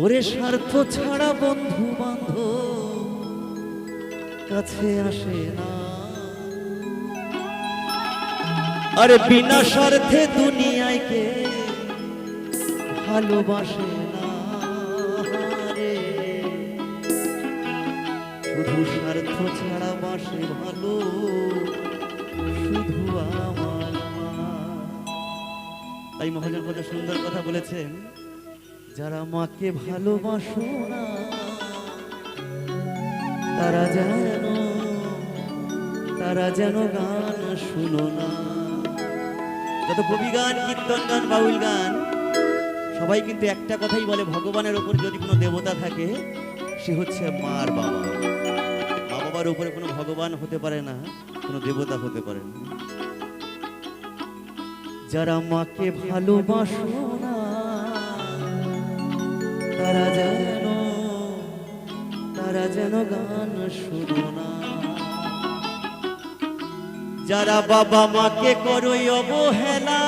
ওরে স্বার্থ ছাড়া বন্ধু বান্ধব কাছে আসে না, আরে বিনা স্বার্থে দুনিয়ায় কে ভালোবাসে না রে। শুধু স্বার্থ ছাড়া বাসে ভালো শুধু আমার মা। তাই মহাজন কত সুন্দর কথা বলেছেন, যারা মাকে ভালোবাসো না তারা যেন গান শুনো না। যত কবি গান, কীর্তন গান, বাউল গান সবাই কিন্তু একটা কথাই বলে, ভগবানের ওপর যদি কোনো দেবতা থাকে সে হচ্ছে মা আর বাবা। মা বাবার উপরে কোনো ভগবান হতে পারে না, কোনো দেবতা হতে পারে না। যারা মাকে ভালোবাসো না তারা যেন গান শুনো না। যারা বাবা মাকে করই অবহেলা,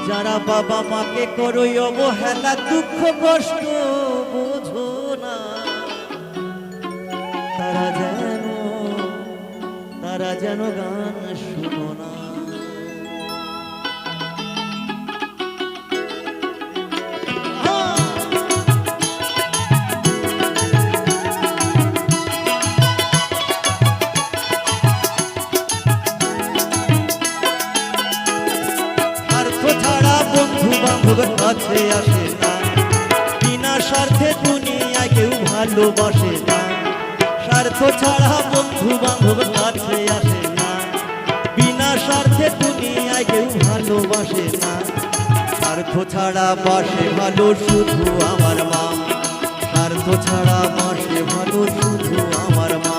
যারা বাবা মাকে করই অবহেলা, দুঃখ কষ্ট বোঝো না, তারা যেন গান শুনো না। কাছে আসে না, বিনা স্বার্থে দুনিয়ায় কেউ ভালোবাসে না। স্বার্থ ছাড়া বন্ধু বান্ধব কাছে আসে না, বিনা স্বার্থে দুনিয়ায় কেউ ভালোবাসে না। স্বার্থ ছাড়া বাসে ভালো শুধু আমার মা, স্বার্থ ছাড়া বাসে ভালো শুধু আমার মা।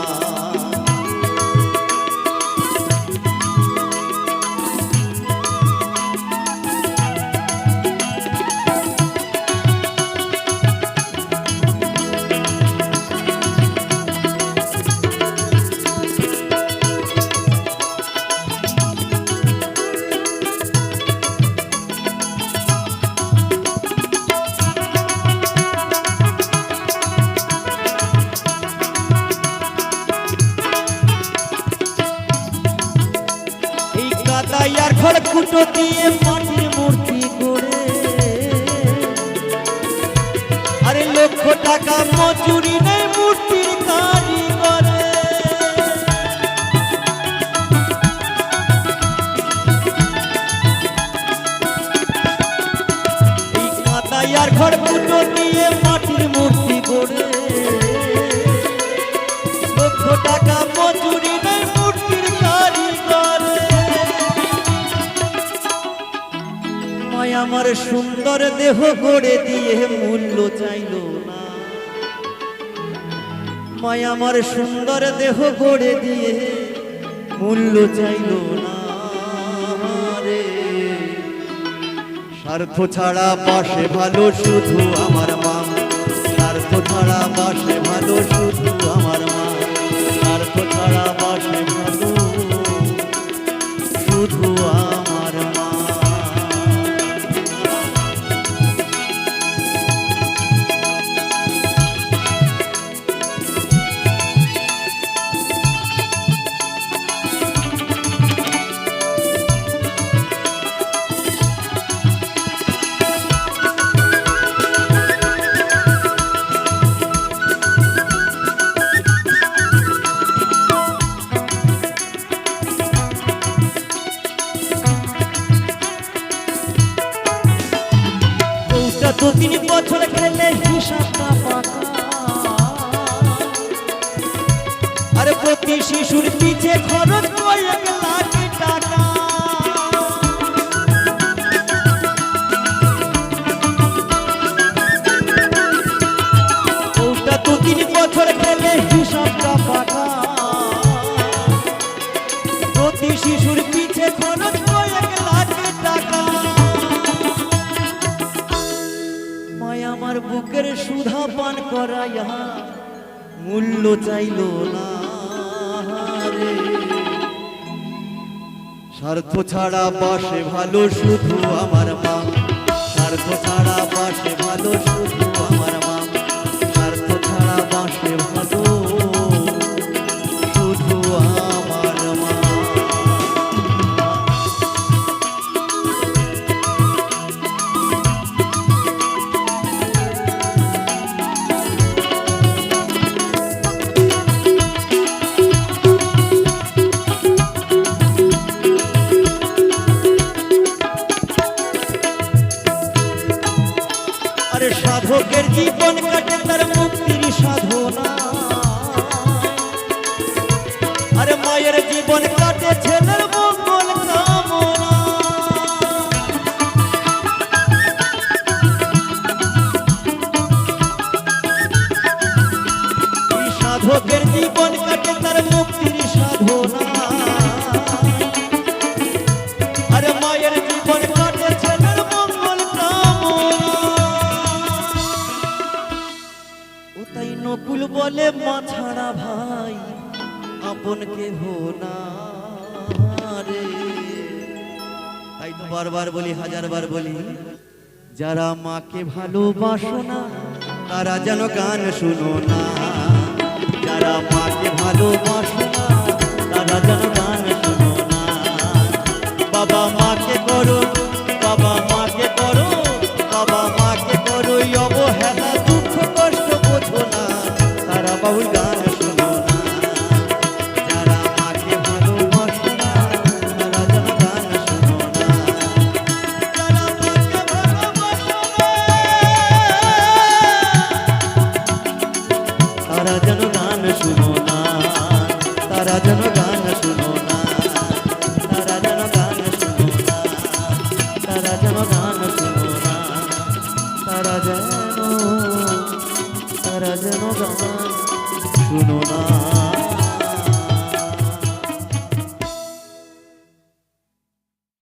আর খড়কুটো দিয়ে মাটির মূর্তি করে, আরে লক্ষ টাকা মজুরি নেই মূর্তির কারিগরে। এই কাদাই আর খড়কুটো দিয়ে মাটির মূর্তি করে, লক্ষ টাকা মজুরি নেই মূর্তির কারিগরে। আমার সুন্দর দেহ গড়ে দিয়ে মূল্য চাইল না, মায় আমার সুন্দর দেহ গড়ে দিয়ে মূল্য চাইল না রে। স্বার্থ ছাড়া বাসে ভালো শুধু আমার মা, স্বার্থ ছাড়া বাসে ভালো শুধু আমার মা, স্বার্থ ছাড়া বাসে ভালো শুধু আমার মা। দু তিন বছর খেলে হিসাবটা পাকা, আরে প্রতি শিশুর পিছে খরচ কয়েক লাখ টাকা। ওটা দু তিন বছর খেলে হিসাবটা পাকা, প্রতি শিশুর পিছে খরচ কয়েক লাখ টাকা। আমার বুকের সুধা পান করাইয়া মূল্য চাইল না রে। স্বার্থ ছাড়া বাসে ভালো শুধু আমার মা, স্বার্থ ছাড়া বাসে ভালো শুধু আমার মা, স্বার্থ ছাড়া বাসে ভালো শুধু আমার মা। আরে সাধকের জীবন কাটে তার মুক্তির সাধনা, আরে মায়ের জীবন কাটে ছেলের মঙ্গল কামনা। সাধকের জীবন কাটে তার মুক্তির সাধনা, আরে মায়ের জীবন কাটে ছেলের মঙ্গল কামনা। ও তাই নকুল বলে মা ছাড়া ভাই আপন কেহ না রে। তাই তো বারবার বলি, হাজারবার বলি, যারা মাকে ভালোবাসো না তারা যেন গান শুনো না, যারা মাকে ভালোবাসো না তারা যেন গান শুনো না। বাবা মাকে করো, বাবা মাকে করো, বাবা মাকে করো অবহেলা, দুঃখ কষ্ট বোঝো না, তারা বাউল গান শুনো না। যারা মাকে ভালোবাসো না তারা যেন গান শুনো না, যারা মাকে ভালোবাসো না তারা যেন গান শুনো না, তারা যেন গান শুনো না, তারা যেন গান শুনো না, তারা যেন গান শুনো না, তারা যেন গান শুনো না।